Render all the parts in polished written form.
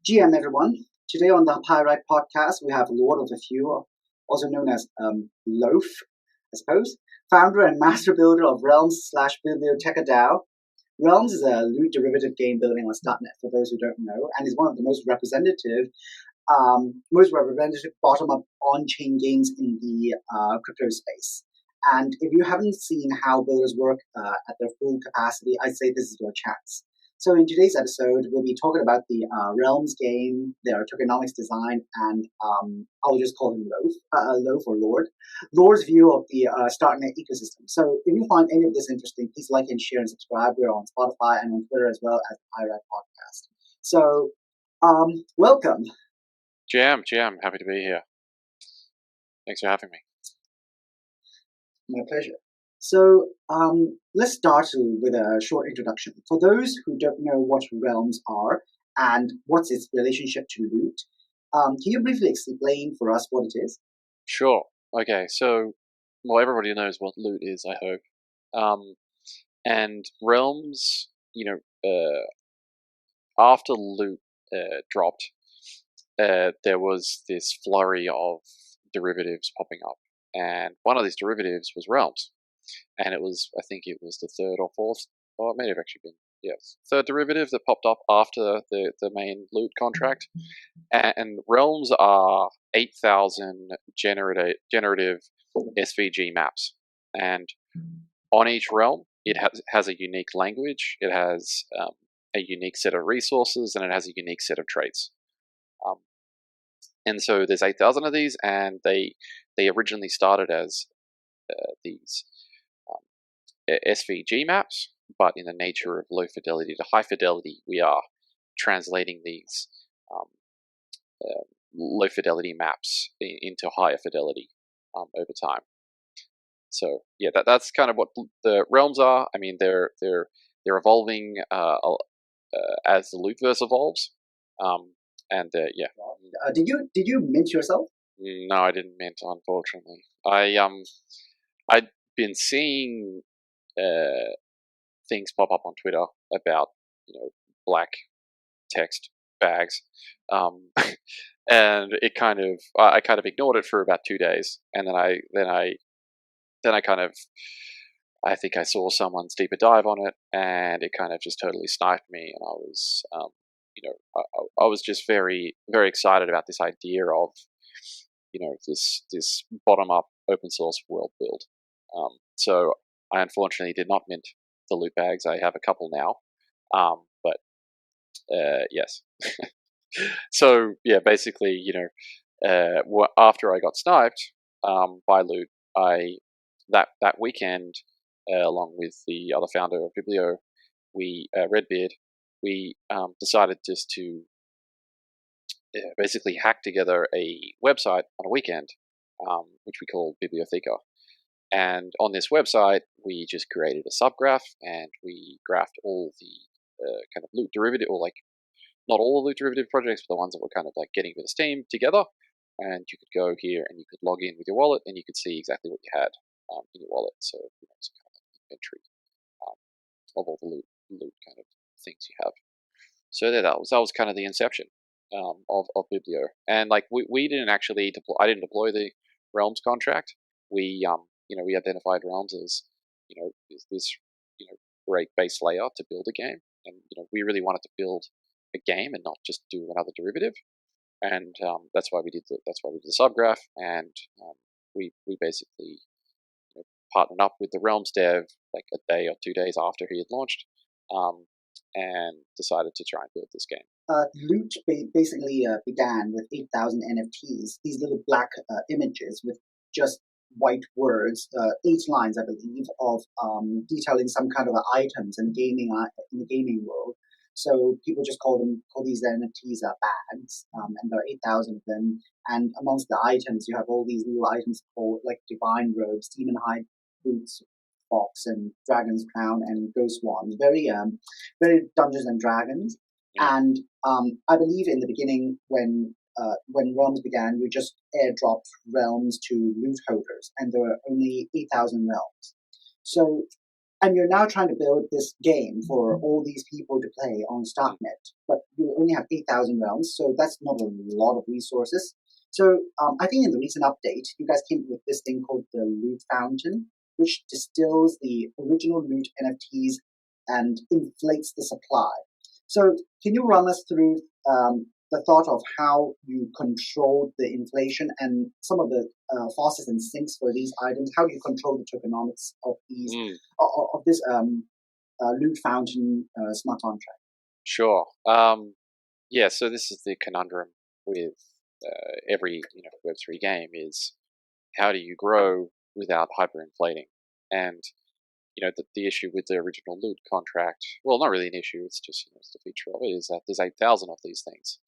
GM everyone. Today on the Pyrite podcast, we have Lord of the Few, also known as Loaf, I suppose, founder and master builder of Realms slash Bibliotheca DAO. Realms is a loot derivative game building on .NET for those who don't know, and is one of the most representative bottom-up on-chain games in the crypto space. And if you haven't seen how builders work at their full capacity, I'd say this is your chance. So in today's episode, we'll be talking about the Realms game, their tokenomics design, and I'll just call him Loaf or Lord. Lord's view of the .NET ecosystem. So if you find any of this interesting, please like and share and subscribe. We're on Spotify and on Twitter as well as Pyrite Podcast. So welcome. GM, happy to be here. Thanks for having me. My pleasure. So let's start with a short introduction. For those who don't know what realms are and what's its relationship to loot, can you briefly explain for us what it is? Sure. Okay, so, everybody knows what loot is, I hope. And realms, after loot dropped, there was this flurry of derivatives popping up. And one of these derivatives was realms. And I think it was the third or fourth, or it may have actually been, yes, third derivative that popped up after the main loot contract. And realms are 8,000 generative SVG maps. And on each realm, it has a unique language, it has a unique set of resources, and it has a unique set of traits. And so there's 8,000 of these, and they originally started as these SVG maps, but in the nature of low fidelity to high fidelity, we are translating these low fidelity maps into higher fidelity over time. So yeah, that's kind of what the realms are. I mean, they're evolving as the lootverse evolves. Yeah. Did you mint yourself? No, I didn't mint, unfortunately. I'd been seeing things pop up on Twitter about black text bags, and I kind of ignored it for about 2 days, and then I think I saw someone's deeper dive on it, and it kind of just totally sniped me, and I was I was just very, very excited about this idea of this bottom up open source world build. So I unfortunately did not mint the loot bags. I have a couple now, but yes. So yeah, basically, after I got sniped by loot, that weekend, along with the other founder of Biblio, Redbeard, we decided just to basically hack together a website on a weekend, which we call Bibliotheca. And on this website, we just created a subgraph, and we graphed all the kind of loot derivative, or like not all the loot derivative projects, but the ones that were kind of like getting with Steam together. And you could go here and you could log in with your wallet, and you could see exactly what you had in your wallet. So it's kind of like inventory of all the loot kind of things you have. So that was kind of the inception of Biblio. And like we didn't actually deploy. I didn't deploy the Realms contract. We we identified Realms as this great base layer to build a game, and we really wanted to build a game and not just do another derivative. And that's why we did the subgraph, and we basically partnered up with the Realms dev like a day or 2 days after he had launched, and decided to try and build this game. Loot basically began with 8,000 NFTs, these little black images with just white words, 8 lines, I believe, of detailing some kind of items in the gaming world. So people just call these NFTs bags, and there are 8,000 of them. And amongst the items, you have all these little items called like Divine Robes, Demon Hide Boots, Fox, and Dragon's Crown, and Ghost Wands. Very Dungeons and Dragons. Yeah. And I believe in the beginning, when Realms began, you just airdropped realms to loot holders, and there were only 8,000 realms. So And you're now trying to build this game for all these people to play on Starknet, but you only have 8,000 realms, so that's not a lot of resources. So I think in the recent update, you guys came up with this thing called the Loot Fountain, which distills the original loot NFTs and inflates the supply. So can you run us through the thought of how you control the inflation and some of the faucets and sinks for these items? How do you control the tokenomics of these of this loot fountain smart contract? Sure. Yeah. So this is the conundrum with every Web3 game is how do you grow without hyperinflating? And the issue with the original loot contract, well, not really an issue. It's just it's the feature of it is that there's 8,000 of these things.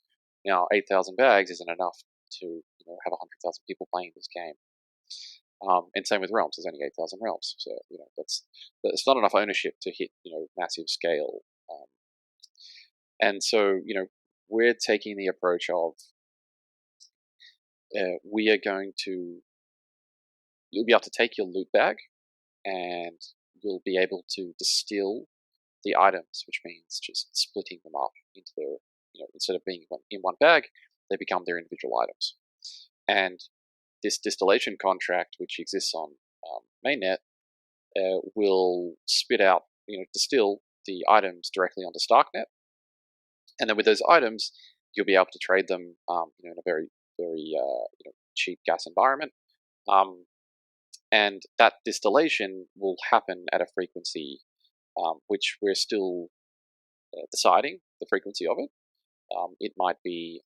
Now, 8,000 bags isn't enough to have 100,000 people playing this game. And same with realms. There's only 8,000 realms, so that's not enough ownership to hit massive scale. And so we're taking the approach of we are going to you'll be able to take your loot bag and you'll be able to distill the items, which means just splitting them up into the instead of being in one bag, they become their individual items. And this distillation contract, which exists on mainnet, will spit out, distill the items directly onto Starknet, and then with those items, you'll be able to trade them, in a very, very cheap gas environment. And that distillation will happen at a frequency which we're still deciding the frequency of it. It might be,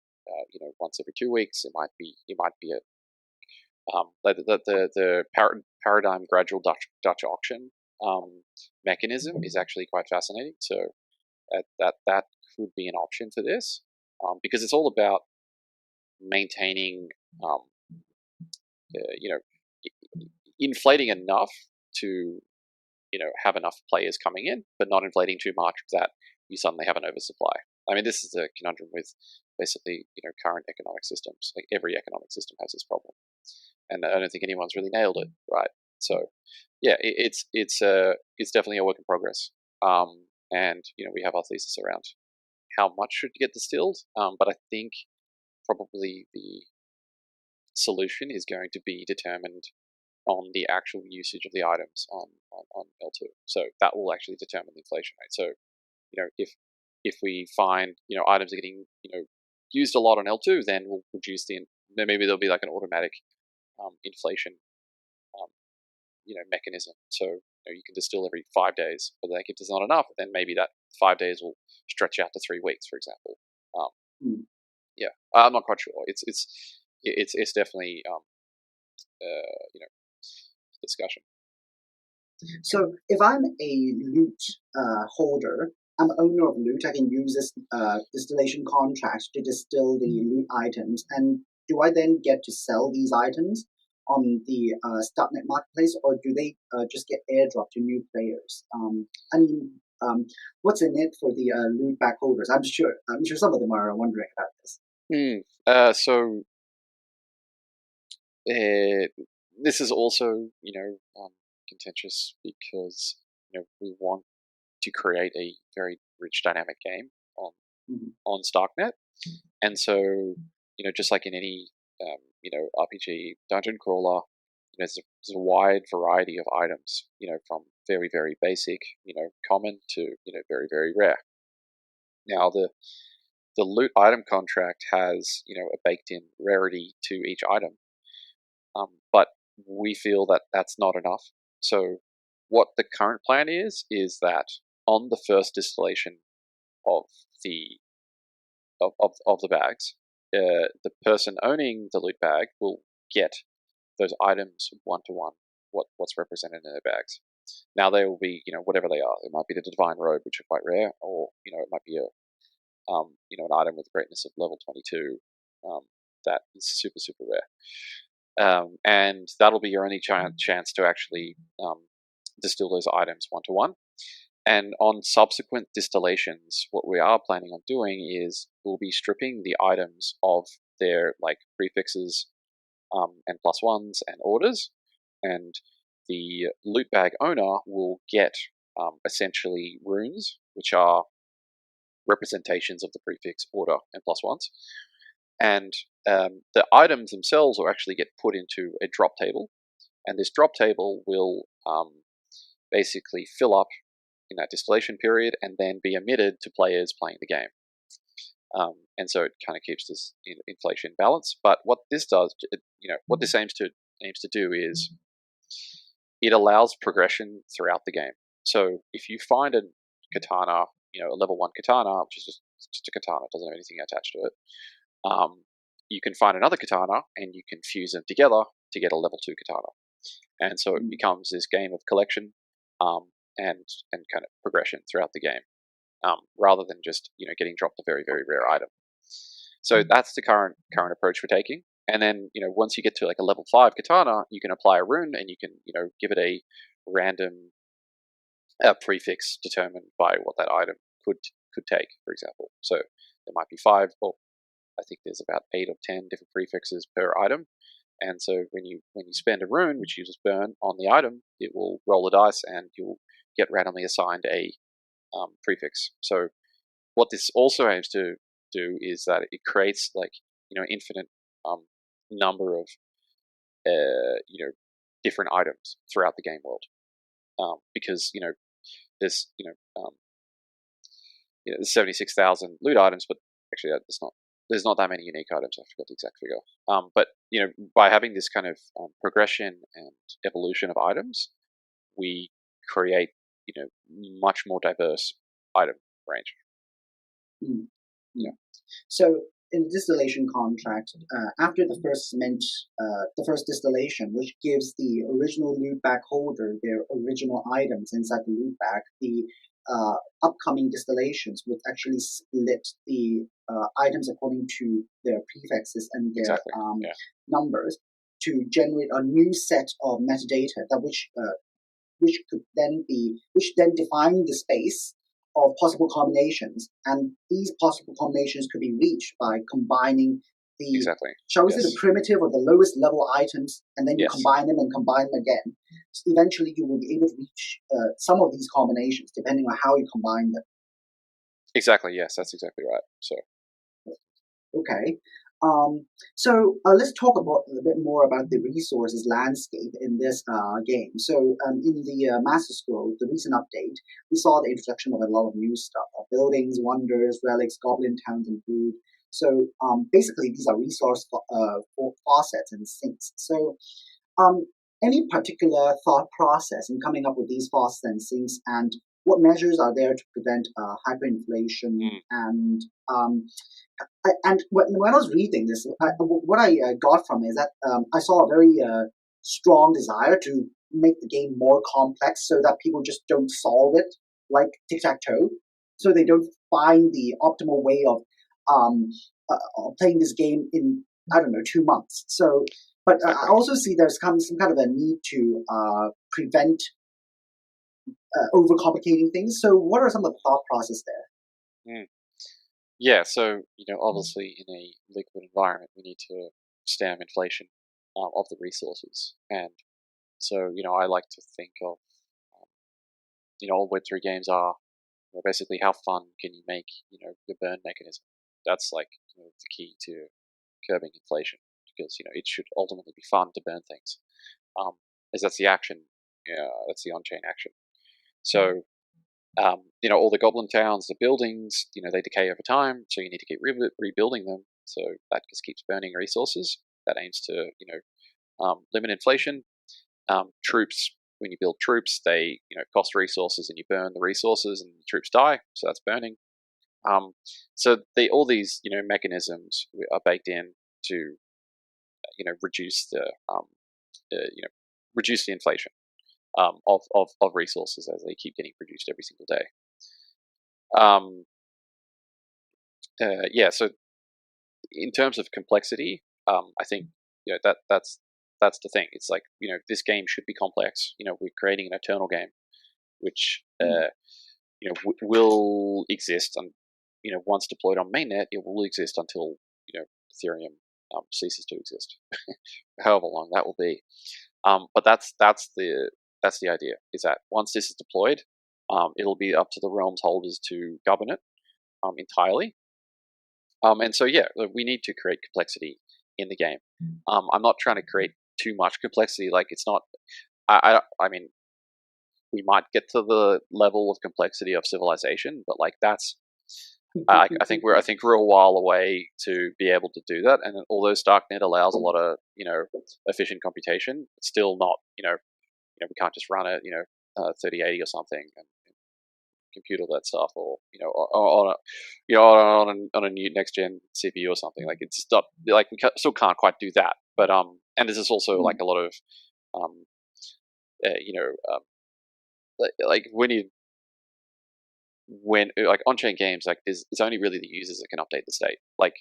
once every 2 weeks. It might be a the paradigm gradual Dutch auction mechanism is actually quite fascinating. So that could be an option for this because it's all about maintaining, inflating enough to have enough players coming in, but not inflating too much that you suddenly have an oversupply. I mean, this is the conundrum with basically current economic systems. Like every economic system has this problem, and I don't think anyone's really nailed it right. So yeah, it's definitely a work in progress. And we have our thesis around how much should get distilled, but I think probably the solution is going to be determined on the actual usage of the items on L2. So that will actually determine the inflation rate. So, if we find items are getting used a lot on L2, then we'll reduce then maybe there'll be like an automatic inflation mechanism. So you can distill every 5 days, but like if there's not enough, then maybe that 5 days will stretch out to 3 weeks, for example. Yeah, I'm not quite sure. It's definitely discussion. So if I'm a loot holder, I'm owner of loot, I can use this distillation contract to distill the loot items. And do I then get to sell these items on the Starknet marketplace, or do they just get airdropped to new players? What's in it for the loot bag holders? I'm sure some of them are wondering about this. So this is also contentious because we want to create a very rich dynamic game on Starknet, and so just like in any RPG dungeon crawler, there's a wide variety of items, from very, very basic, common to very, very rare. Now the loot item contract has a baked in rarity to each item, but we feel that that's not enough. So what the current plan is that on the first distillation of the of the bags, the person owning the loot bag will get those items one to one, what's represented in their bags. Now they will be whatever they are. It might be the divine robe, which are quite rare, or it might be a an item with greatness of level 22 that is super, super rare. And that'll be your only chance to actually distill those items one to one. And on subsequent distillations, what we are planning on doing is we'll be stripping the items of their prefixes and plus ones and orders, and the loot bag owner will get essentially runes, which are representations of the prefix order and plus ones. And the items themselves will actually get put into a drop table, and this drop table will basically fill up in that distillation period and then be emitted to players playing the game. And so it kind of keeps this inflation balance. But what this does, what this aims to do is it allows progression throughout the game. So if you find a katana, a level 1 katana, which is just a katana, it doesn't have anything attached to it, you can find another katana and you can fuse them together to get a level 2 katana. And so it becomes this game of collection and kind of progression throughout the game, rather than just getting dropped a very, very rare item. So that's the current approach we're taking. And then once you get to like a level 5 katana, you can apply a rune and you can give it a random prefix determined by what that item could take, for example. So there might be 5, or I think there's about 8 or 10 different prefixes per item. And so when you spend a rune which uses burn on the item, it will roll a dice and you'll get randomly assigned a prefix. So what this also aims to do is that it creates like infinite number of different items throughout the game world, because there's there's 76,000 loot items, but actually there's not that many unique items. I forgot the exact figure. But by having this kind of progression and evolution of items, we create much more diverse item range. Yeah. So in the distillation contract, after the first mint, the first distillation, which gives the original loot bag holder their original items inside the loot bag, the upcoming distillations would actually split the items according to their prefixes and their numbers to generate a new set of metadata that which then define the space of possible combinations, and these possible combinations could be reached by combining the shall we say the primitive or the lowest level items, and then you combine them again. So eventually, you will be able to reach some of these combinations depending on how you combine them. Exactly. Yes, that's exactly right. So, okay. So let's talk a bit more about the resources landscape in this game. So in the Master Scroll, the recent update, we saw the introduction of a lot of new stuff: buildings, wonders, relics, goblin towns, and food. So basically, these are resource faucets and sinks. So any particular thought process in coming up with these faucets and sinks, and what measures are there to prevent hyperinflation and when I was reading this, what I got from it is that I saw a very strong desire to make the game more complex so that people just don't solve it like tic-tac-toe, so they don't find the optimal way of playing this game in, 2 months. So, but I also see there's some kind of a need to prevent overcomplicating things. So what are some of the thought process there? Yeah, so obviously in a liquid environment, we need to stem inflation of the resources, and so I like to think of all Web3 games are basically how fun can you make your burn mechanism. That's like the key to curbing inflation, because it should ultimately be fun to burn things, as that's the action, that's the on-chain action. So all the goblin towns, the buildings, they decay over time, so you need to keep rebuilding them. So that just keeps burning resources. That aims to, limit inflation. Troops, when you build troops, they, cost resources, and you burn the resources, and the troops die. So that's burning. So all these, mechanisms are baked in to, reduce the, reduce the inflation of resources as they keep getting produced every single day. So in terms of complexity, I think that's the thing. It's like this game should be complex. We're creating an eternal game, which will exist, and once deployed on mainnet, it will exist until Ethereum ceases to exist, however long that will be. But that's the idea, is that once this is deployed, It'll be up to the realms holders to govern it entirely. And so, yeah, we need to create complexity in the game. I'm not trying to create too much complexity. Like, it's not. I mean, we might get to the level of complexity of civilization, but like that's. I think we're a while away to be able to do that. And although Starknet allows a lot of efficient computation, it's still not we can't just run it 3080 or something and compute all that stuff, or on a new next gen CPU or something. Like, it's not like we still can't quite do that. But and this is also like a lot of like when like on-chain games, like it's only really the users that can update the state. Like,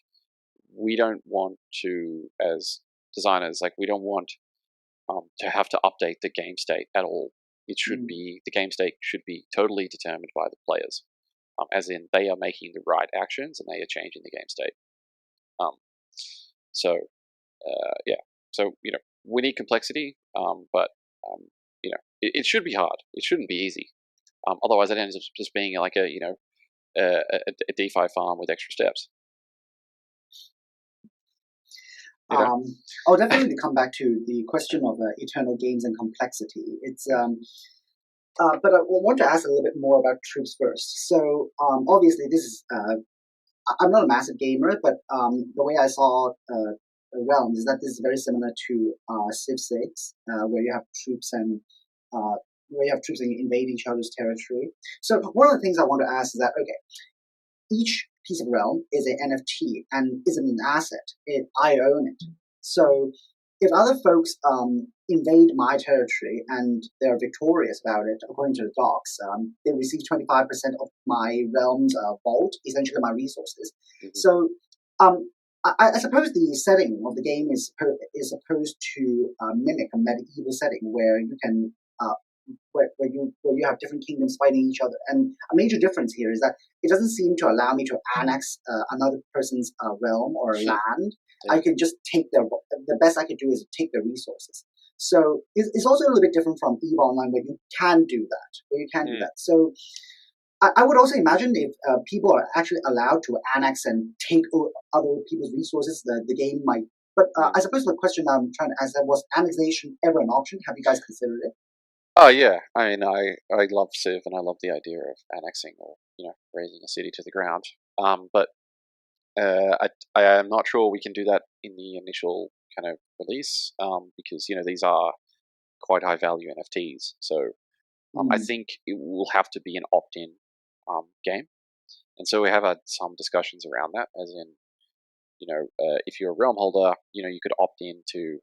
we don't want to, as designers, like we don't want to have to update the game state at all. It should be, the game state should be totally determined by the players, as in they are making the right actions and they are changing the game state. So we need complexity, but it should be hard. It shouldn't be easy. Otherwise, it ends up just being like a DeFi farm with extra steps. I'll definitely come back to the question of eternal games and complexity. It's but I want to ask a little bit more about troops first. So obviously, this is I'm not a massive gamer, but the way I saw Realms is that this is very similar to Civ 6, where you have troops and invade each other's territory. So one of the things I want to ask is that, okay, each piece of realm is an NFT and isn't an asset. I own it. So if other folks invade my territory and they're victorious about it, according to the docs, they receive 25% of my realm's vault, essentially my resources. So I suppose the setting of the game is supposed to mimic a medieval setting where you can where you have different kingdoms fighting each other. And a major difference here is that it doesn't seem to allow me to annex another person's realm or land. Yeah. I can just take the best I could do is take their resources. So it's also a little bit different from EVE Online, where you can do that. So I would also imagine if people are actually allowed to annex and take other people's resources, the game might. But I suppose the question I'm trying to answer was annexation ever an option? Have you guys considered it? Oh yeah, I mean, I love Civ and I love the idea of annexing or razing a city to the ground. But I am not sure we can do that in the initial kind of release, because these are quite high value NFTs. So I think it will have to be an opt-in game, and so we have had some discussions around that. As in, if you're a realm holder, you could opt in to,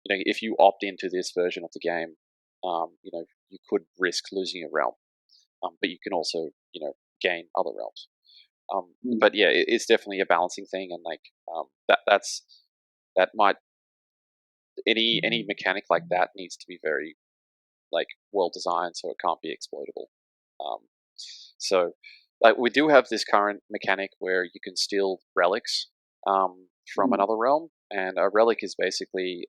if you opt into this version of the game, you could risk losing a realm, but you can also gain other realms. But yeah, it's definitely a balancing thing, and like that might any mechanic like that needs to be very like well designed, so it can't be exploitable. So like we do have this current mechanic where you can steal relics from another realm, and a relic is basically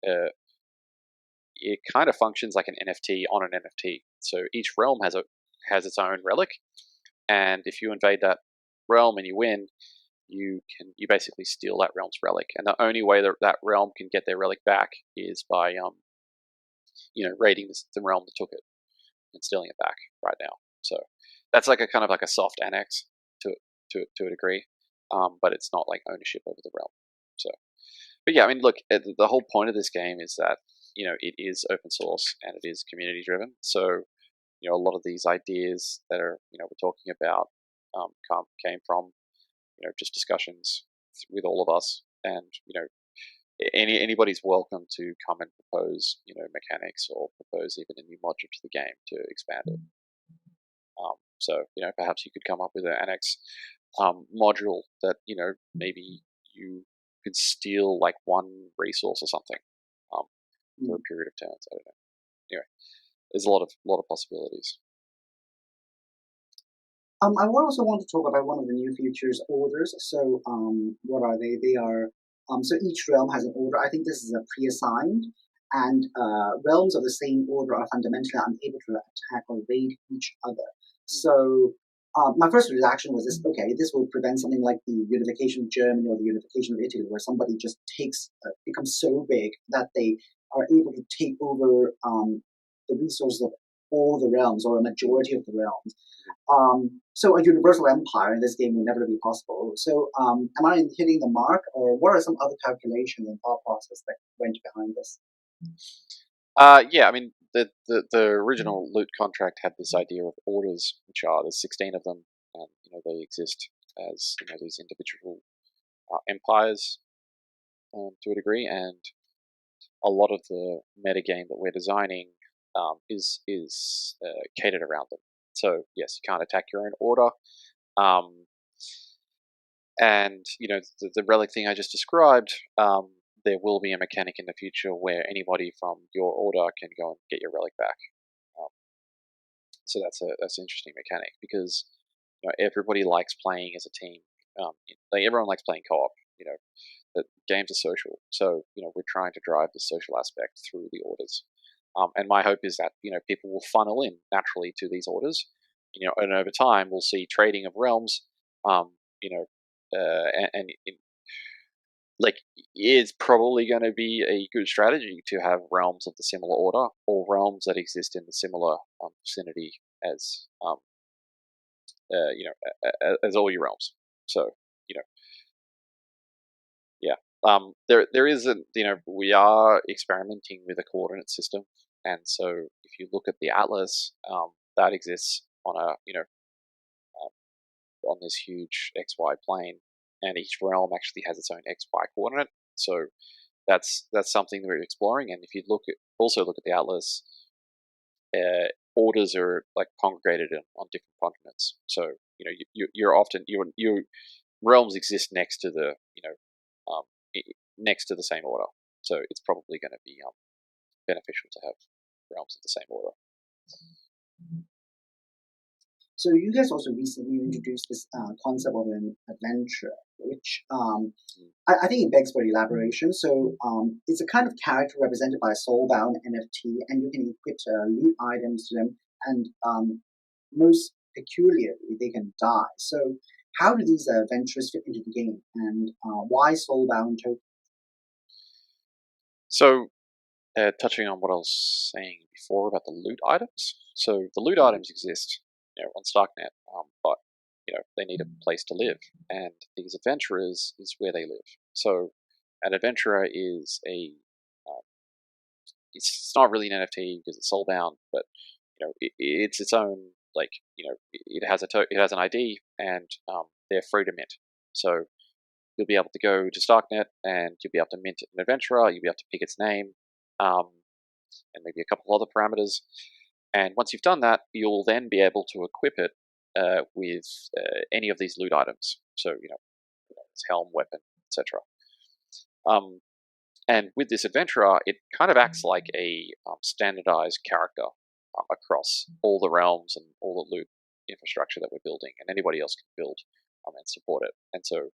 it kind of functions like an NFT on an NFT. So each realm has its own relic, and if you invade that realm and you win, you basically steal that realm's relic. And the only way that realm can get their relic back is by raiding the realm that took it and stealing it back right now. So that's like a kind of like a soft annex to a degree, but it's not like ownership over the realm. So, but yeah, I mean, look, the whole point of this game is that it is open source and it is community driven. So a lot of these ideas that are we're talking about came from just discussions with all of us, and anybody's welcome to come and propose mechanics or propose even a new module to the game to expand it. So perhaps you could come up with an annex module that maybe you could steal like one resource or something for a period of turns. I don't know. Anyway, there's a lot of possibilities. I also want to talk about one of the new features, orders. So what are they? They are so each realm has an order. I think this is a pre-assigned, and realms of the same order are fundamentally unable to attack or raid each other. So my first reaction was this: okay, this will prevent something like the unification of Germany or the unification of Italy, where somebody just becomes so big that they are able to take over the resources of all the realms or a majority of the realms. So a universal empire in this game will never be possible. So am I hitting the mark, or what are some other calculations and thought process that went behind this? Yeah, I mean, the original loot contract had this idea of orders, which are there's 16 of them, and they exist as these individual empires to a degree, and a lot of the metagame that we're designing is catered around them. So yes, you can't attack your own order, um, and the relic thing I just described. There will be a mechanic in the future where anybody from your order can go and get your relic back. Um, so that's an interesting mechanic because everybody likes playing as a team. Everyone likes playing co-op. The games are social, so we're trying to drive the social aspect through the orders. And my hope is that people will funnel in naturally to these orders. And over time we'll see trading of realms. And like it's probably going to be a good strategy to have realms of the similar order or realms that exist in the similar vicinity as as all your realms. So yeah, there is a we are experimenting with a coordinate system, and so if you look at the atlas, that exists on a on this huge XY plane, and each realm actually has its own XY coordinate. So that's something that we're exploring. And if you also look at the atlas, orders are like congregated on different continents. So you're often your realms exist next to the um, next to the same order. So it's probably going to be beneficial to have realms of the same order. So you guys also recently introduced this concept of an adventure, which I think it begs for elaboration. So it's a kind of character represented by a soulbound NFT, and you can equip loot items to them, and most peculiarly, they can die. So how do these adventures fit into the game, and why soulbound tokens? So touching on what I was saying before about the loot items. So the loot items exist on Starknet, but they need a place to live, and these adventurers is where they live. So an adventurer is it's not really an NFT because it's soulbound, but it's its own it has it has an ID, and they're free to mint. So you'll be able to go to Starknet and you'll be able to mint an adventurer. You'll be able to pick its name, and maybe a couple of other parameters. And once you've done that, you'll then be able to equip it with any of these loot items. So its helm, weapon, etc. And with this adventurer, it kind of acts like a standardized character across all the realms and all the loot infrastructure that we're building, and anybody else can build and support it. And so,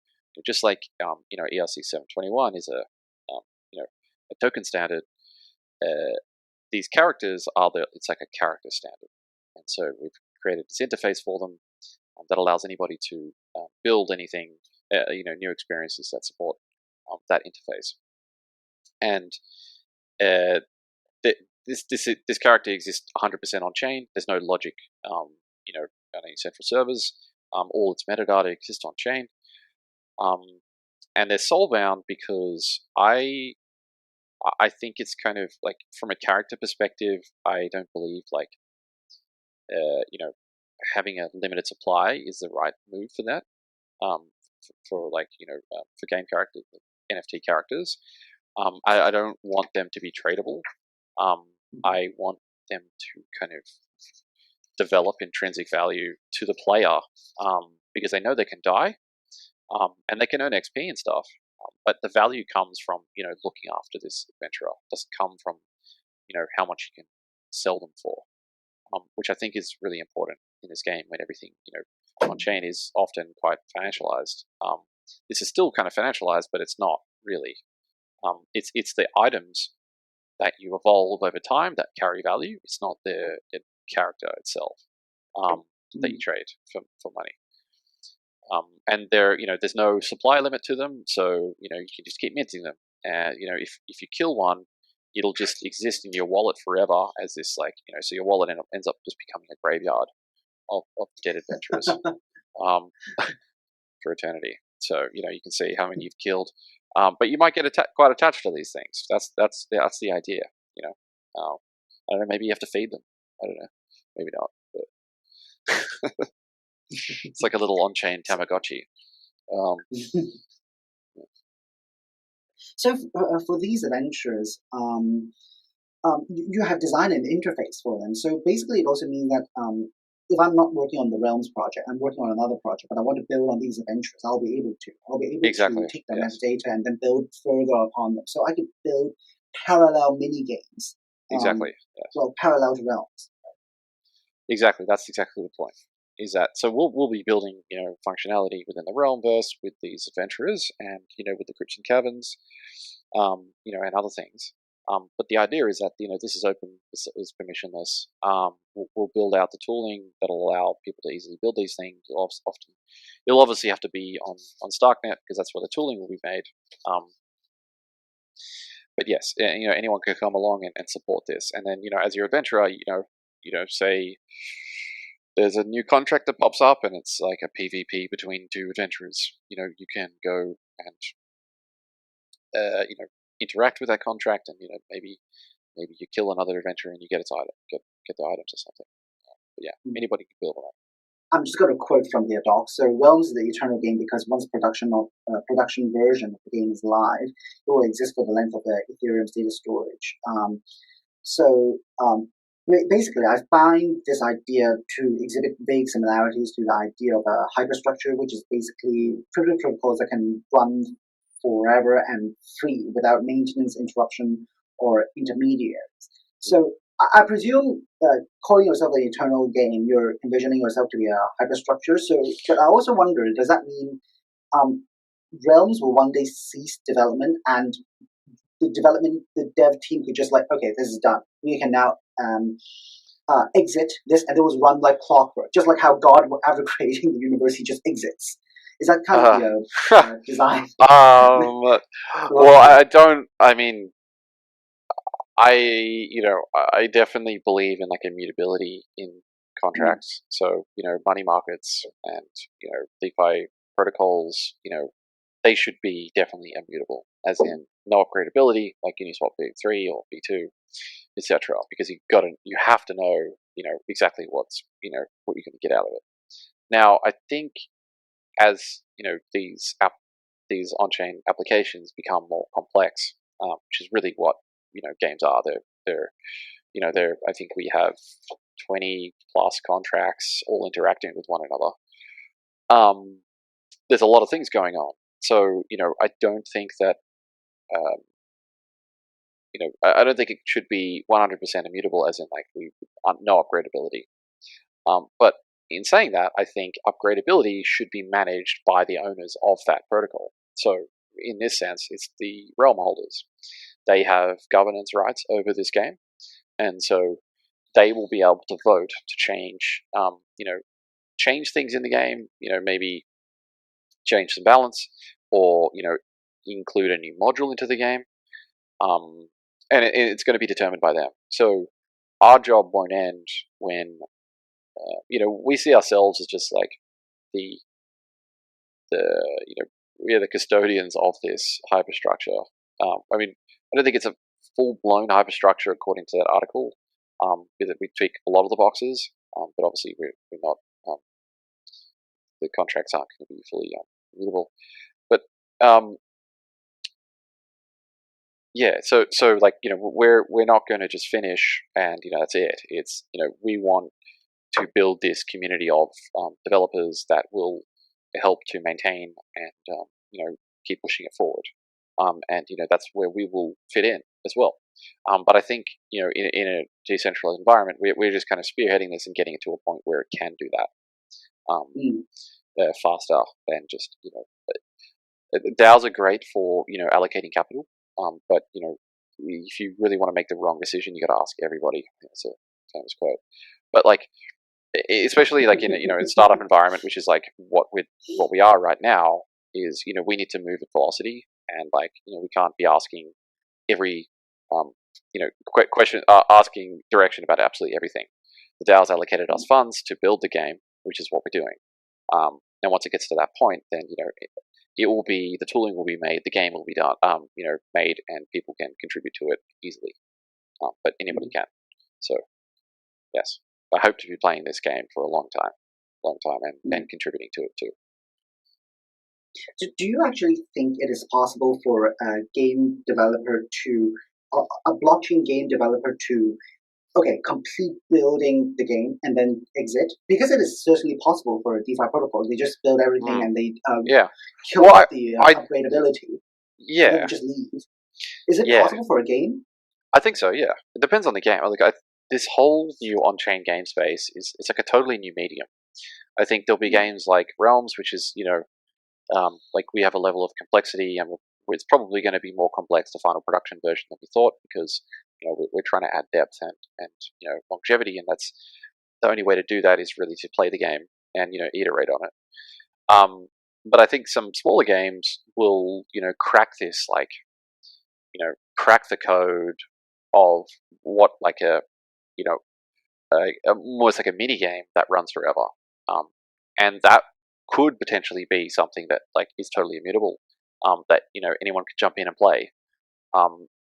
just like ERC 721 is a token standard, these characters it's like a character standard. And so we've created this interface for them that allows anybody to build anything, new experiences that support that interface. And this character exists 100% on chain. There's no logic, on any central servers. All its metadata exists on chain, and they're soulbound because I think it's kind of like from a character perspective, I don't believe having a limited supply is the right move for that. For game characters, NFT characters. I don't want them to be tradable. I want them to kind of develop intrinsic value to the player because they know they can die and they can earn XP and stuff. But the value comes from looking after this adventurer. It doesn't come from how much you can sell them for, which I think is really important in this game when everything on chain is often quite financialized. This is still kind of financialized, but it's not really. It's the items that you evolve over time that carry value. It's not the character itself that you trade for money. And there's no supply limit to them, so you can just keep minting them. And if you kill one, it'll just exist in your wallet forever as this so your wallet ends up just becoming a graveyard of dead adventurers for eternity. So you can see how many you've killed, but you might get quite attached to these things. That's the idea. I don't know. Maybe you have to feed them. I don't know. Maybe not. But it's like a little on-chain Tamagotchi. So for these adventures, you have designed an interface for them. So basically, it also means that if I'm not working on the Realms project, I'm working on another project, but I want to build on these adventures, I'll be able to take them as data and then build further upon them. So I could build parallel mini games. Exactly. Yes. Well, parallel to Realms. Exactly. That's exactly the point. Is that so? We'll be building functionality within the Realmverse with these adventurers, and with the crypts and caverns, and other things. But the idea is that this is open, is permissionless. We'll build out the tooling that'll allow people to easily build these things. Often, you'll obviously have to be on Starknet because that's where the tooling will be made. But yes, anyone can come along and support this. And then as your adventurer, say there's a new contract that pops up and it's like a PvP between two adventurers. You can go and interact with that contract, and maybe you kill another adventurer and you get its item, get the items or something. But yeah, anybody can build on it. I'm just going to quote from the doc. So Realms is the eternal game because once production version of the game is live, it will exist for the length of the Ethereum's data storage. Basically, I find this idea to exhibit vague similarities to the idea of a hyperstructure, which is basically primitive protocols that can run forever and free without maintenance, interruption, or intermediaries. So I presume calling yourself an eternal game, you're envisioning yourself to be a hyperstructure. But I also wonder, does that mean Realms will one day cease development and the dev team could just okay, this is done. We can now exit this, and it was run like clockwork, just like how God, after creating the universe, he just exits. Is that kind of the design? Well, I don't. I mean, I definitely believe in immutability in contracts. So money markets and DeFi protocols, they should be definitely immutable, as in no upgradability like Uniswap V3 or V2, etc. Because you have to know exactly what you're going to get out of it. Now, I think as these on-chain applications become more complex, which is really what games are. They're I think we have 20 plus contracts all interacting with one another. There's a lot of things going on. So I don't think that I don't think it should be 100% immutable, as in no upgradability. But in saying that, I think upgradability should be managed by the owners of that protocol. So in this sense, it's the realm holders. They have governance rights over this game, and so they will be able to vote to change, change things in the game. Maybe change some balance, or include a new module into the game. And it's going to be determined by them. So our job won't end when we see ourselves as just the we are the custodians of this hyperstructure. I mean, I don't think it's a full-blown hyperstructure according to that article. Because we tweak a lot of the boxes, but obviously we're not. The contracts aren't going to be fully immutable. But yeah, so we're not going to just finish and that's it. It's we want to build this community of developers that will help to maintain and keep pushing it forward. And that's where we will fit in as well. But I think in a decentralized environment, we're just kind of spearheading this and getting it to a point where it can do that faster than just DAOs are great for allocating capital, but if you really want to make the wrong decision, you got to ask everybody. That's a famous quote. But like, especially like in in startup environment, which is like what we are right now, is we need to move at velocity, and like we can't be asking every question, asking direction about absolutely everything. The DAO's allocated us funds to build the game, which is what we're doing. And once it gets to that point, then it will be, the tooling will be made, the game will be done, made, and people can contribute to it easily. But anybody can. So yes, I hope to be playing this game for a long time, and contributing to it too. So do you actually think it is possible for a game developer to, a blockchain game developer to, complete building the game and then exit? Because it is certainly possible for a DeFi protocol. They just build everything and they kill off the upgradability. Yeah. And then just leave. Is it possible for a game? I think so, yeah. It depends on the game. Like, this whole new on-chain game space it's like a totally new medium. I think there'll be games like Realms, which is, like we have a level of complexity, and it's probably going to be more complex, the final production version, than we thought, because we're trying to add depth and longevity, and that's the only way to do that is really to play the game and iterate on it. But I think some smaller games will crack this, like crack the code of what like almost like a mini game that runs forever, and that could potentially be something that like is totally immutable, that anyone could jump in and play,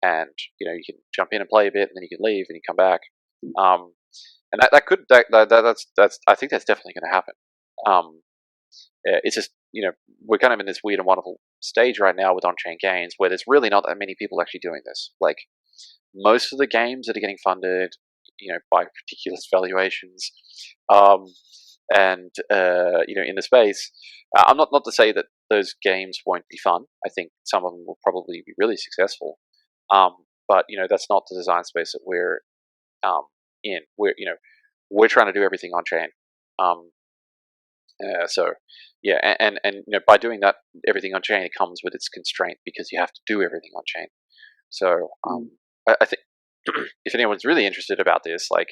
and you can jump in and play a bit, and then you can leave and you come back, and that's I think that's definitely going to happen. It's just we're kind of in this weird and wonderful stage right now with on-chain games where there's really not that many people actually doing this. Like, most of the games that are getting funded by ridiculous valuations, and in the space, I'm not to say that those games won't be fun. I think some of them will probably be really successful, but that's not the design space that we're in. We're trying to do everything on chain. So yeah, and by doing that everything on chain, it comes with its constraint, because you have to do everything on chain. So I think if anyone's really interested about this, like,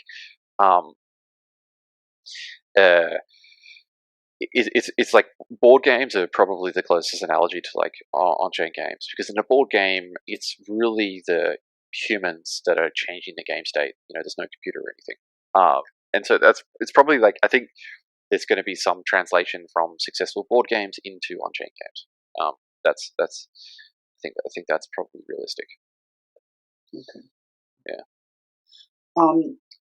it's like board games are probably the closest analogy to like on-chain games, because in a board game, it's really the humans that are changing the game state. There's no computer or anything, and so it's probably like, I think there's going to be some translation from successful board games into on-chain games. That's I think that's probably realistic. Okay. Yeah.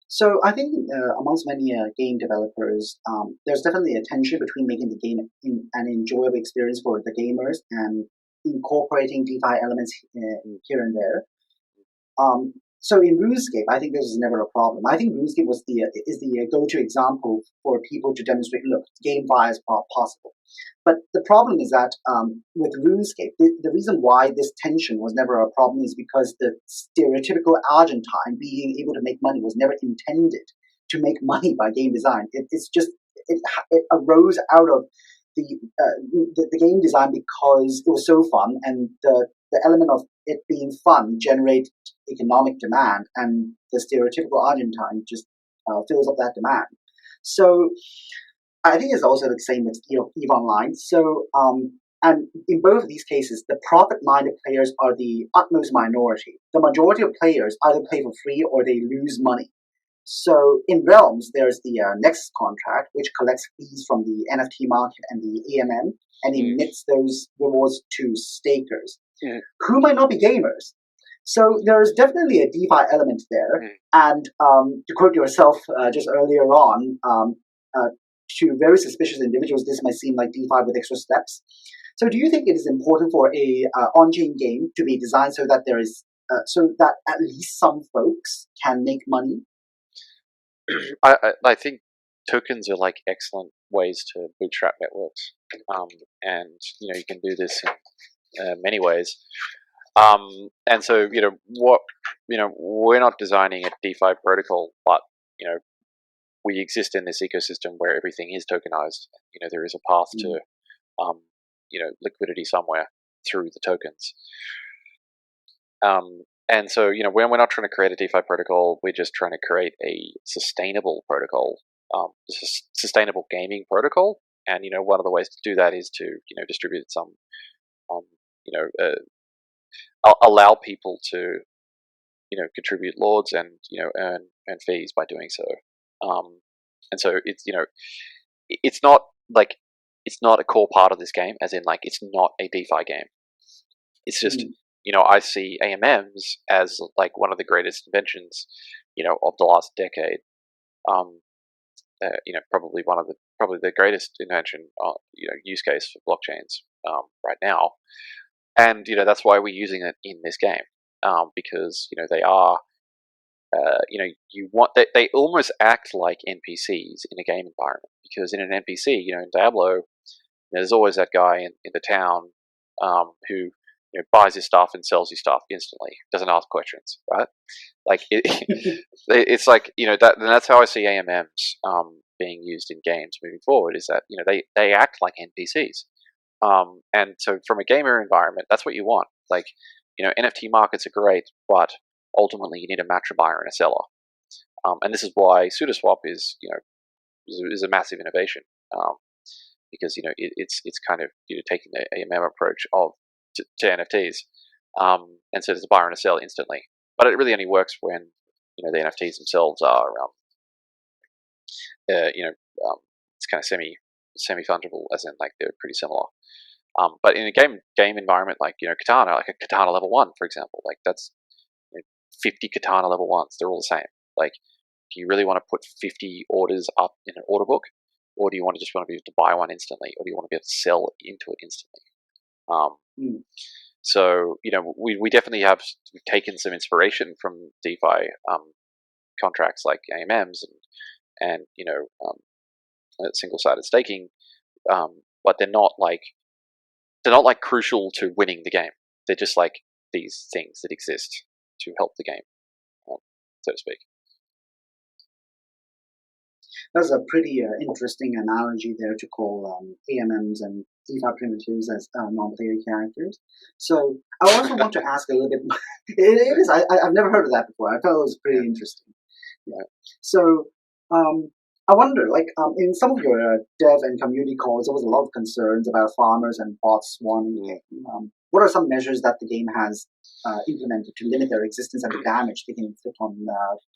So I think amongst many game developers, there's definitely a tension between making the game an enjoyable experience for the gamers and incorporating DeFi elements here and there. So in RuneScape, I think this is never a problem. I think RuneScape is the go-to example for people to demonstrate, look, GameFi is possible. But the problem is that with RuneScape, the reason why this tension was never a problem is because the stereotypical Argentine being able to make money was never intended to make money by game design. It arose out of the game design because it was so fun, and the element of it being fun generates economic demand, and the stereotypical Argentine just fills up that demand. So I think it's also the same with EVE Online. So and in both of these cases, the profit-minded players are the utmost minority. The majority of players either play for free or they lose money. So in Realms, there's the Nexus contract, which collects fees from the NFT market and the AMM, and emits those rewards to stakers, who might not be gamers. So there's definitely a DeFi element there. And to quote yourself just earlier on, to very suspicious individuals, this might seem like DeFi with extra steps. So do you think it is important for a on-chain game to be designed so that there is so that at least some folks can make money? I think tokens are like excellent ways to bootstrap networks, and you can do this in many ways. And so we're not designing a DeFi protocol, but we exist in this ecosystem where everything is tokenized. There is a path to liquidity somewhere through the tokens. And so, when we're not trying to create a DeFi protocol, we're just trying to create a sustainable protocol, sustainable gaming protocol. And one of the ways to do that is to distribute some, um, you know, allow people to contribute lords and earn fees by doing so. And so it's not like it's not a core part of this game, as in like it's not a DeFi game. It's just I see AMMs as like one of the greatest inventions of the last decade. Probably the greatest invention use case for blockchains right now. And that's why we're using it in this game, because they are they almost act like NPCs in a game environment, because in an NPC, in Diablo, there's always that guy in the town who buys your stuff and sells you stuff instantly, doesn't ask questions, right? Like it's like that. And that's how I see AMMs being used in games moving forward. Is that they act like NPCs, and so from a gamer environment, that's what you want. Like NFT markets are great, but ultimately you need a match, a buyer, and a seller. And this is why SudoSwap is a massive innovation, because it's kind of taking the AMM approach to NFTs, and so there's a buyer and a seller instantly. But it really only works when the NFTs themselves are it's kind of semi fungible, as in like they're pretty similar. But in a game environment like Katana, like a Katana level 1, for example, like that's 50 Katana level 1s, they're all the same. Like, do you really want to put 50 orders up in an order book, or do you just want to be able to buy one instantly, or do you want to be able to sell into it instantly? So we definitely have taken some inspiration from DeFi contracts like AMMs and single-sided staking, but they're not like crucial to winning the game. They're just like these things that exist to help the game, so to speak. That's a pretty interesting analogy there to call AMMs and DeFi primitives as non-player characters. So I also want to ask a little bit. It is. I've never heard of that before. I thought it was pretty interesting. Yeah. So I wonder, like in some of your dev and community calls, there was a lot of concerns about farmers and bots swarming the game. What are some measures that the game has implemented to limit their existence and the damage they can inflict on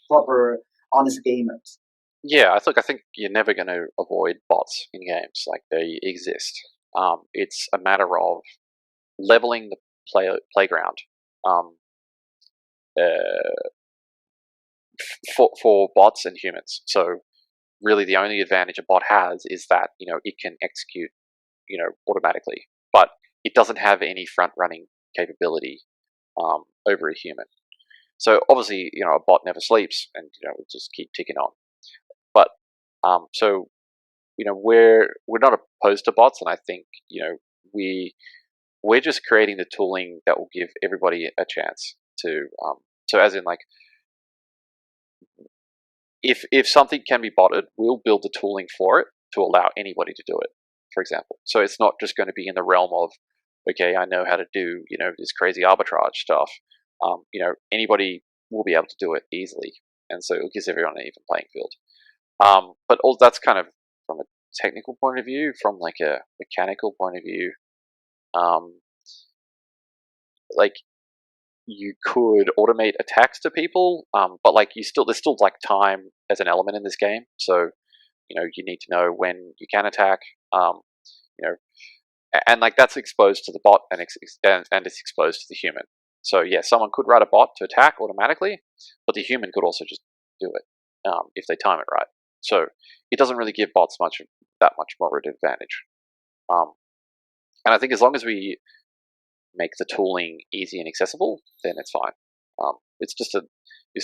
proper, honest gamers? Yeah, I think you're never going to avoid bots in games. Like, they exist. It's a matter of leveling the playground for bots and humans. So really, the only advantage a bot has is that it can execute automatically, but it doesn't have any front running capability over a human. So obviously, a bot never sleeps, and will just keep ticking on. But so we're not opposed to bots, and I think we're just creating the tooling that will give everybody a chance to. So as in, like, if something can be botted, we'll build the tooling for it to allow anybody to do it, for example. So it's not just going to be in the realm of, okay, I know how to do this crazy arbitrage stuff. Anybody will be able to do it easily, and so it gives everyone an even playing field. But all that's kind of from a technical point of view. From like a mechanical point of view, like, you could automate attacks to people, but like there's still like time as an element in this game. So you need to know when you can attack, and like that's exposed to the bot and it's exposed to the human. So yeah, someone could write a bot to attack automatically, but the human could also just do it if they time it right. So it doesn't really give bots that much more of an advantage. And I think as long as we make the tooling easy and accessible, then it's fine. It's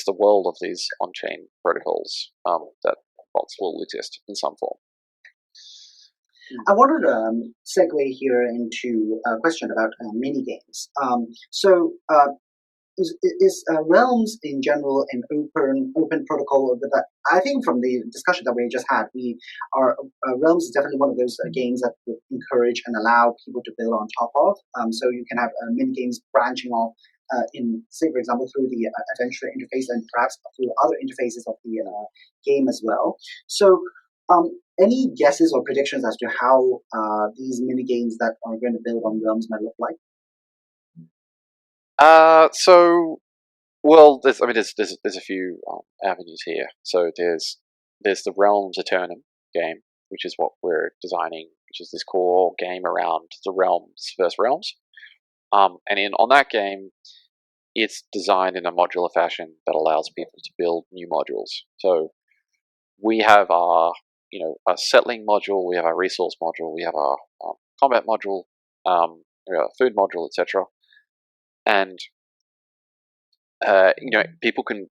the world of these on-chain protocols that bots will exist in some form. I wanted to segue here into a question about mini games. Is Realms in general an open protocol? That I think from the discussion that we just had, Realms is definitely one of those games that would encourage and allow people to build on top of. So you can have mini games branching off in, say, for example, through the adventure interface and perhaps through other interfaces of the game as well. So, any guesses or predictions as to how these mini games that are going to build on Realms might look like? Well, there's a few avenues here. So there's the Realms Eternum game, which is what we're designing, which is this core game around the Realms versus Realms. And on that game, it's designed in a modular fashion that allows people to build new modules. So we have our our settling module, we have our resource module, we have our combat module, we have our food module, etc. And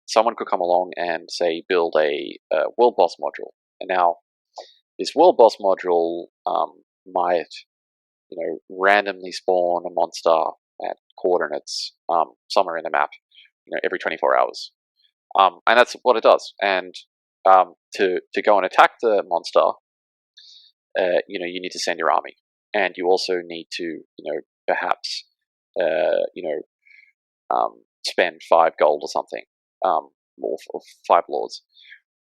someone could come along and say build a world boss module, and now this world boss module might randomly spawn a monster at coordinates somewhere in the map, every 24 hours, and that's what it does. And to go and attack the monster, you need to send your army, and you also need to perhaps spend 5 gold or something, or 5 lords.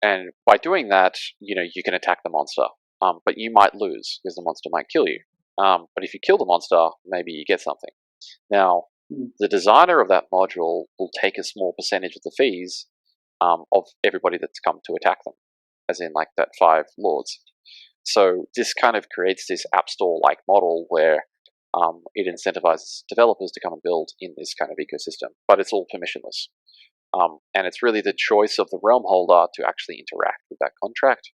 And by doing that, you can attack the monster, but you might lose because the monster might kill you. But if you kill the monster, maybe you get something. Now, the designer of that module will take a small percentage of the fees of everybody that's come to attack them, as in like that 5 lords. So this kind of creates this app store-like model where it incentivizes developers to come and build in this kind of ecosystem, but it's all permissionless. And it's really the choice of the realm holder to actually interact with that contract.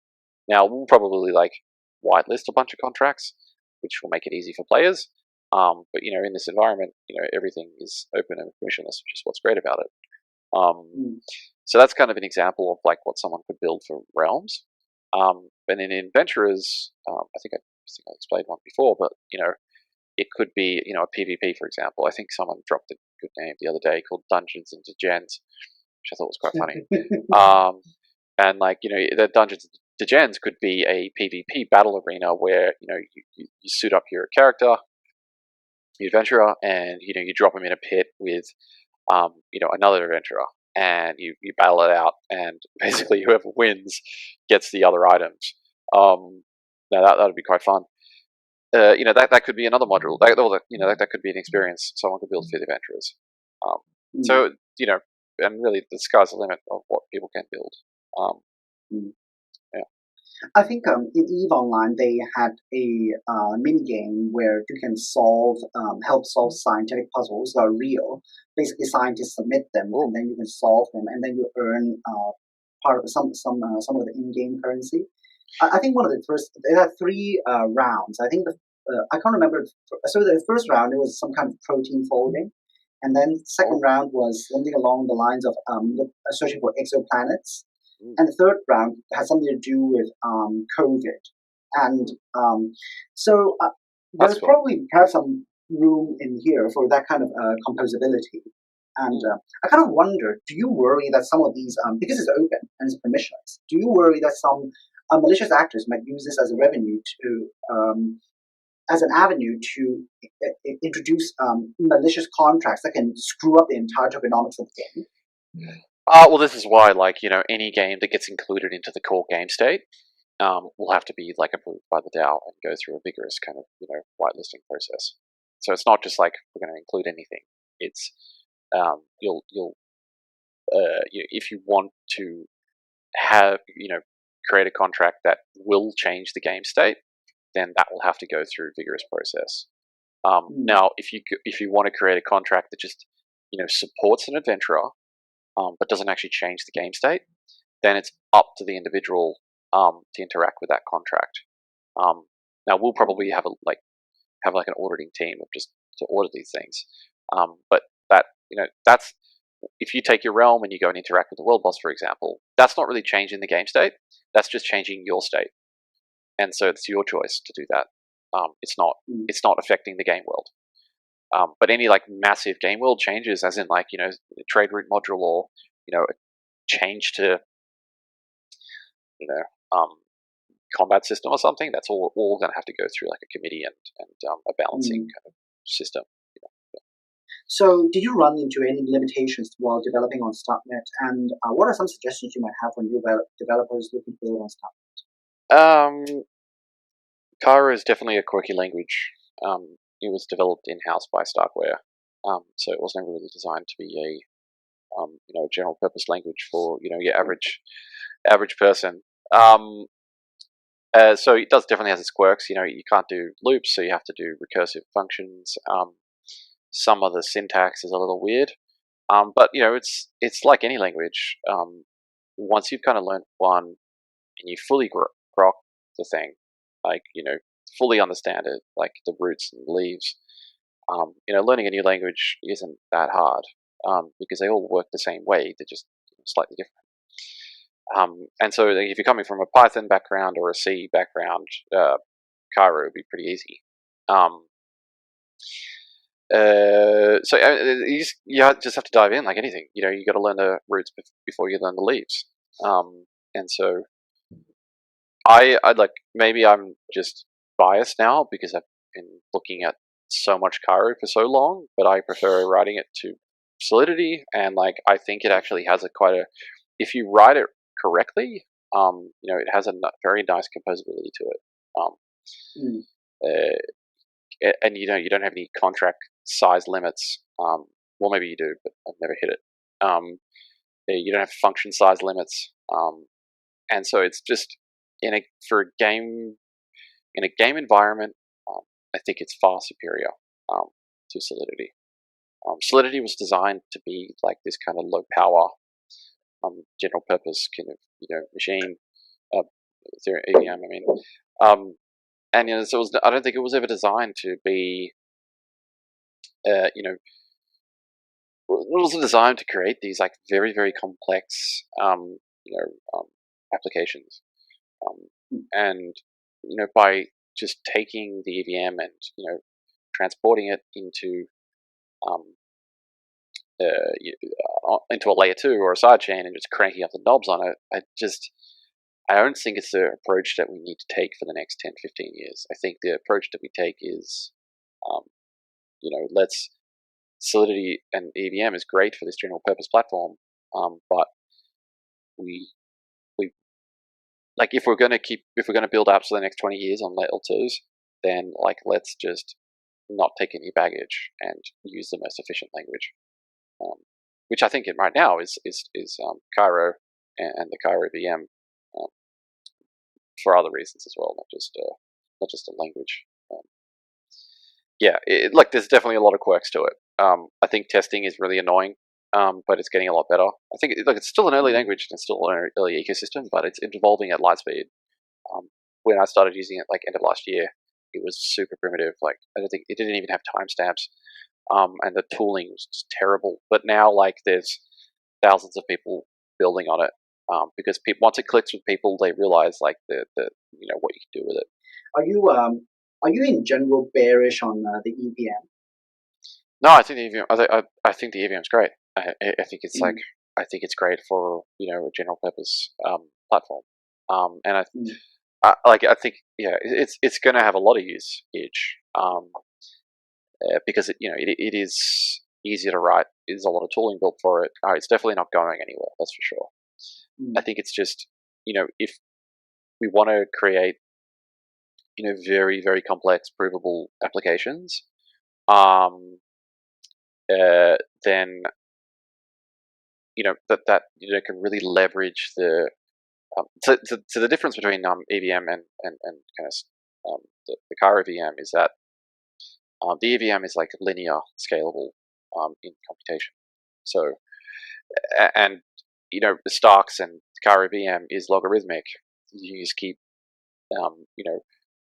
Now, we'll probably whitelist a bunch of contracts, which will make it easy for players. But in this environment, everything is open and permissionless, which is what's great about it. So that's kind of an example of like what someone could build for realms. And in adventurers, I think I explained one before, but it could be a PvP, for example. I think someone dropped a good name the other day called Dungeons and Degens, which I thought was quite funny. And the Dungeons and Degens could be a PvP battle arena where you suit up your character, your adventurer, and you drop him in a pit with another adventurer, and you battle it out, and basically whoever wins gets the other items. Now that would be quite fun. That could be another module. That could be an experience someone could build for the adventurers. So and really the sky's the limit of what people can build. Yeah. I think in EVE Online they had a mini game where you can help solve scientific puzzles that are real. Basically, scientists submit them, and then you can solve them, and then you earn part of some of the in-game currency. I think one of the first, there are 3 rounds. I think I can't remember. So the first round, it was some kind of protein folding. And then the second round was something along the lines of searching for exoplanets. And the third round has something to do with COVID. And so there's probably perhaps some room in here for that kind of composability. And I kind of wonder, do you worry that some of these, because it's open and it's permissionless, do you worry that some malicious actors might use this as a revenue as an avenue to introduce malicious contracts that can screw up the entire tokenomics of the game? Well, this is why, any game that gets included into the core game state will have to be approved by the DAO and go through a vigorous kind of whitelisting process. So it's not just like we're going to include anything. It's you'll if you want to have create a contract that will change the game state, then that will have to go through a vigorous process. Now, if you want to create a contract that just supports an adventurer, but doesn't actually change the game state, then it's up to the individual to interact with that contract. Now, we'll probably have an auditing team of just to audit these things, but that's if you take your realm and you go and interact with the world boss, for example, that's not really changing the game state. That's just changing your state, and so it's your choice to do that. It's not affecting the game world. But any massive game world changes, as in trade route module or a change to combat system or something, that's all going to have to go through a committee and a balancing kind of system. So, did you run into any limitations while developing on .NET? And what are some suggestions you might have for new developers looking to build on Um, Cairo is definitely a quirky language. It was developed in-house by Starkware, so it was never really designed to be a general purpose language for your average person. So it does definitely has its quirks. You can't do loops, so you have to do recursive functions. Some of the syntax is a little weird, but it's like any language. Once you've kind of learned one and you fully grok the thing, like fully understand it, like the roots and leaves. Learning a new language isn't that hard because they all work the same way. They're just slightly different. And so if you're coming from a Python background or a C background, Cairo would be pretty easy. You just have to dive in like anything. You got to learn the roots before you learn the leaves. And so I like maybe I'm just biased now because I've been looking at so much Cairo for so long, but I prefer writing it to Solidity, and like I think it actually has if you write it correctly, it has a very nice composability to it. Mm. And you don't have any contract size limits. Well, maybe you do, but I've never hit it. You don't have function size limits, and so it's just for a game in a game environment. I think it's far superior to Solidity. Solidity was designed to be like this kind of low power, general purpose kind of machine, through EVM. I mean, and so I don't think it was ever designed to be, it wasn't designed to create these like very very complex, applications, and by just taking the EVM and transporting it um, into a layer 2 or a sidechain and just cranking up the knobs on it, I don't think it's the approach that we need to take for the next 10, 15 years. I think the approach that we take is, um, let's Solidity and EVM is great for this general purpose platform, but we like if we're going to build apps for the next 20 years on L2s, then like let's just not take any baggage and use the most efficient language, which I think right now is Cairo and the Cairo VM, um, for other reasons as well, not just a language. Yeah, like there's definitely a lot of quirks to it. I think testing is really annoying, but it's getting a lot better. I think it's still an early language and it's still an early ecosystem, but it's evolving at light speed. When I started using it, like end of last year, it was super primitive. Like I don't think it didn't even have timestamps, and the tooling was just terrible. But now, like, there's thousands of people building on it, because once it clicks with people, they realize like the what you can do with it. Are you in general bearish on the EVM? No, I think the EVM. I think the EVM is great. I think it's like I think it's great for a general purpose platform, and I think it's going to have a lot of usage, because it is easier to write. There's a lot of tooling built for it. It's definitely not going anywhere. That's for sure. I think it's just if we want to create very very complex provable applications, then that can really leverage the so the difference between EVM and kind of the Cairo VM is that the EVM is like linear scalable in computation. So and the Starks and Cairo VM is logarithmic. You just keep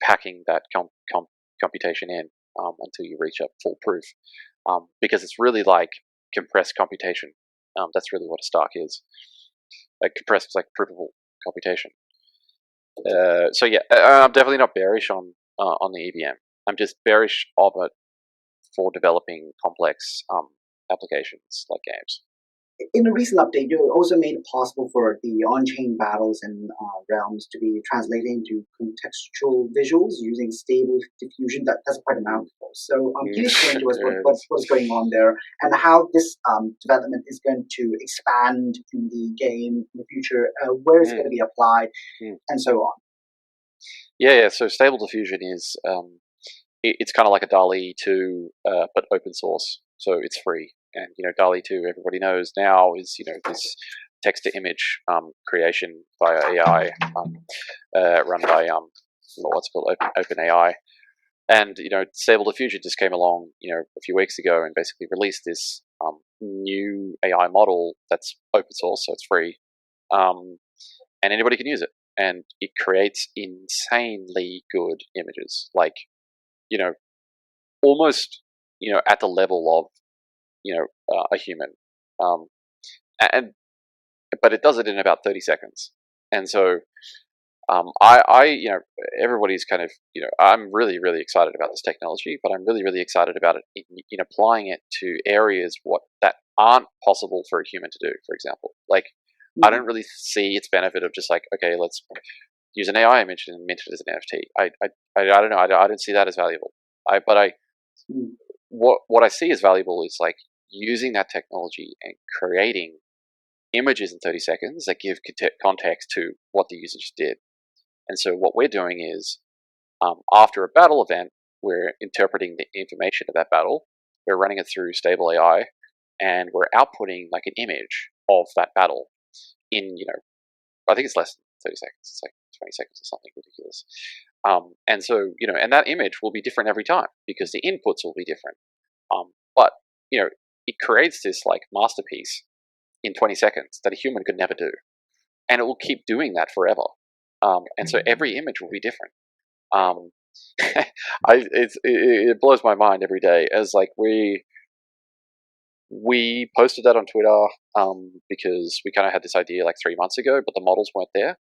packing that computation in until you reach a full proof, because it's really like compressed computation. That's really what a Stark is. Like compressed, like provable computation. So yeah, I'm definitely not bearish on the EVM. I'm just bearish of it for developing complex applications like games. in a recent update, you also made it possible for the on-chain battles and realms to be translated into contextual visuals using stable diffusion. That's quite a mouthful. So can you explain to us what's going on there and how this development is going to expand in the game in the future, where it's going to be applied, and so on? Yeah. So stable diffusion is it's kind of like a DALL-E 2, but open source. So it's free. And, DALL-E 2, everybody knows now, is, this text-to-image creation via AI run by, what's called OpenAI. And, Stable Diffusion just came along, a few weeks ago and basically released this new AI model that's open source, so it's free. And anybody can use it. And it creates insanely good images. Like, almost, at the level of, a human. And but it does it in about 30 seconds. And so everybody's kind of, I'm really, really excited about this technology, but I'm really, really excited about it in applying it to areas that aren't possible for a human to do, for example. Like, I don't really see its benefit of just like, okay, let's use an AI image and mint it as an NFT. I don't know. I don't see that as valuable. What I see as valuable is like using that technology and creating images in 30 seconds that give context to what the user just did. And so what we're doing is, after a battle event, we're interpreting the information of that battle. We're running it through stable AI, and we're outputting like an image of that battle in, I think it's less than 30 seconds. It's like 20 seconds or something ridiculous. And so, and that image will be different every time because the inputs will be different. But, it creates this like masterpiece in 20 seconds that a human could never do. And it will keep doing that forever. And so every image will be different. It blows my mind every day as like we posted that on Twitter because we kind of had this idea like 3 months ago, but the models weren't there.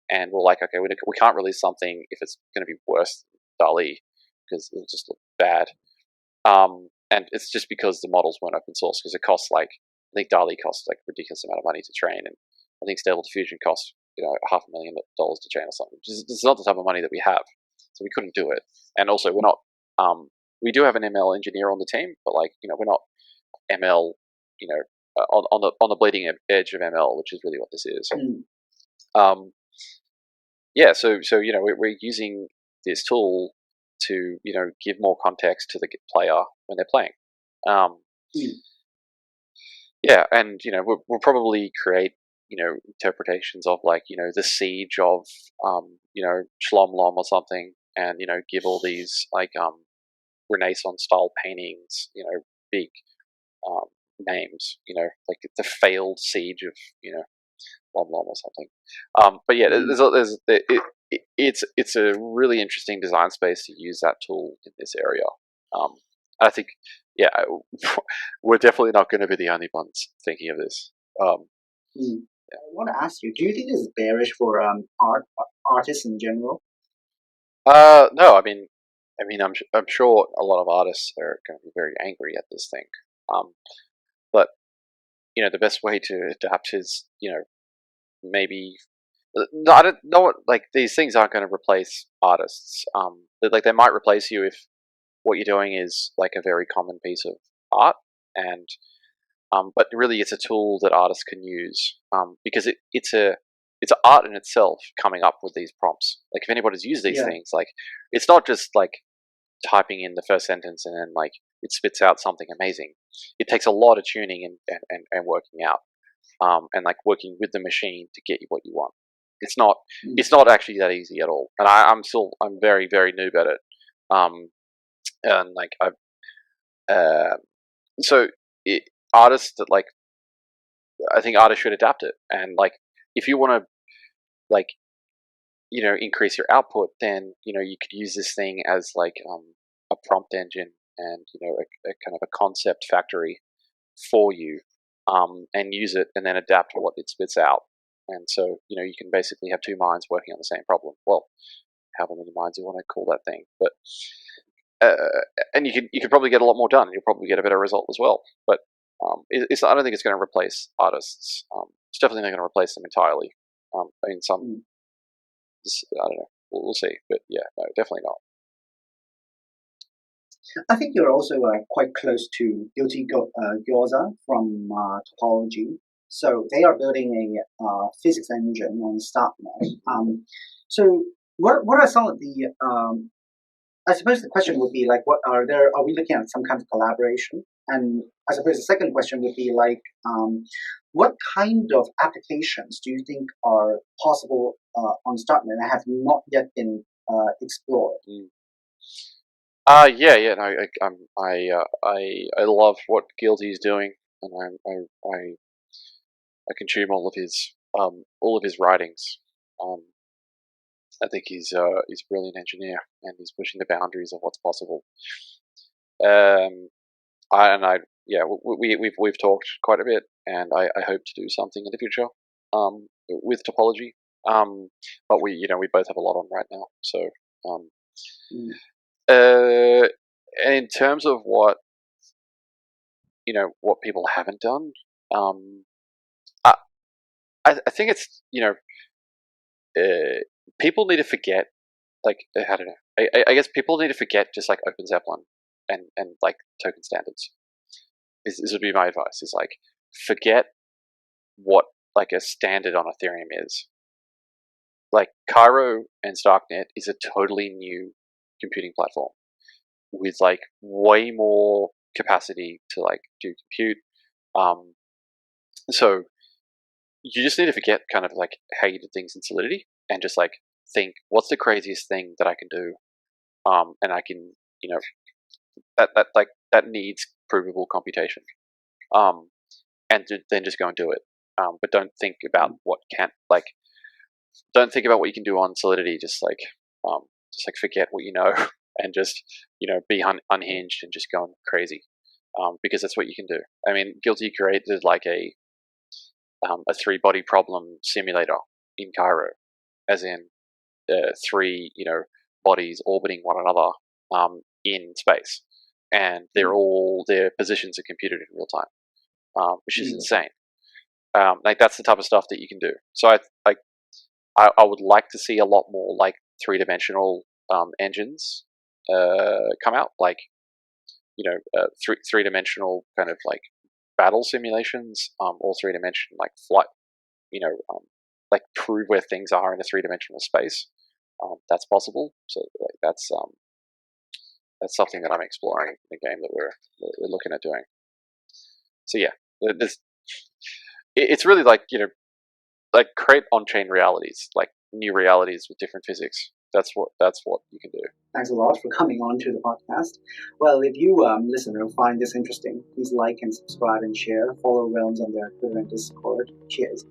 And we're like, okay, we can't release something if it's going to be worse than DALL-E because it'll just look bad. And it's just because the models weren't open source because it costs like, I think DALL-E costs like a ridiculous amount of money to train, and I think Stable Diffusion costs $500,000 to train or something. It's not the type of money that we have, so we couldn't do it. And also, we're not. We do have an ML engineer on the team, but like we're not ML. On the bleeding edge of ML, which is really what this is. Yeah. So we're using this tool to give more context to the player when they're playing. Yeah, and we'll probably create interpretations of like the siege of Shlom Lom or something, and give all these like Renaissance style paintings, big names, like the failed siege of Lom Lom or something. But yeah, it's a really interesting design space to use that tool in this area. I think, yeah, we're definitely not going to be the only ones thinking of this. I want to ask you: do you think this is bearish for artists in general? No, I mean, I'm sure a lot of artists are going to be very angry at this thing. But the best way to adapt is maybe. No, I don't know. Like these things aren't going to replace artists. Like they might replace you if what you're doing is like a very common piece of art, and but really it's a tool that artists can use because it's an art in itself coming up with these prompts. Like if anybody's used these things, like it's not just like typing in the first sentence and then like it spits out something amazing. It takes a lot of tuning and working out and like working with the machine to get you what you want. It's not actually that easy at all, and I'm very, very noob at it. And like artists that like, I think artists should adapt it, and like if you want to like increase your output, then you could use this thing as like a prompt engine and a kind of a concept factory for you, and use it and then adapt what it spits out. And so you can basically have two minds working on the same problem. Well, however many minds you want to call that thing, but and you could probably get a lot more done. You'll probably get a better result as well. But I don't think it's going to replace artists. It's definitely not going to replace them entirely. I mean, I don't know. We'll see. But yeah, no, definitely not. I think you're also quite close to Guilty Gyoza from Topology. So they are building a physics engine on StartNet. So what are some of the I suppose the question would be like, are we looking at some kind of collaboration? And I suppose the second question would be like, what kind of applications do you think are possible on StartNet and have not yet been explored? Yeah. No, I love what Guilty's doing, and I consume all of his writings. I think he's a brilliant engineer, and he's pushing the boundaries of what's possible. Yeah, we've talked quite a bit, and I hope to do something in the future, with Topology. But we both have a lot on right now, so and in terms of what people haven't done, I I think it's people need to forget, like, I don't know. I guess people need to forget just like Open Zeppelin and like token standards. This would be my advice. Is like, forget what like a standard on Ethereum is. Like, Cairo and Starknet is a totally new computing platform with like way more capacity to like do compute. So you just need to forget kind of like how you did things in Solidity and just like think, what's the craziest thing that I can do, and I can that needs provable computation, and then just go and do it. But don't think about what can't, like, don't think about what you can do on Solidity. Just like forget what you know and just be unhinged and just going crazy, because that's what you can do. I mean, Guilty created like a 3-body problem simulator in Cairo, as in three bodies orbiting one another in space, and their positions are computed in real time, which is insane. Like, that's the type of stuff that you can do. So I would like to see a lot more like 3-dimensional engines come out, like three-dimensional kind of like battle simulations, or 3-dimension like flight, like prove where things are in a 3-dimensional space. That's possible. So like, that's something that I'm exploring in the game that we're looking at doing. So yeah, it's really like like create on-chain realities, like new realities with different physics. That's what you can do. Thanks a lot for coming on to the podcast. Well, if you, listener, find this interesting, please like and subscribe and share. Follow Realms on their Twitter and Discord. Cheers.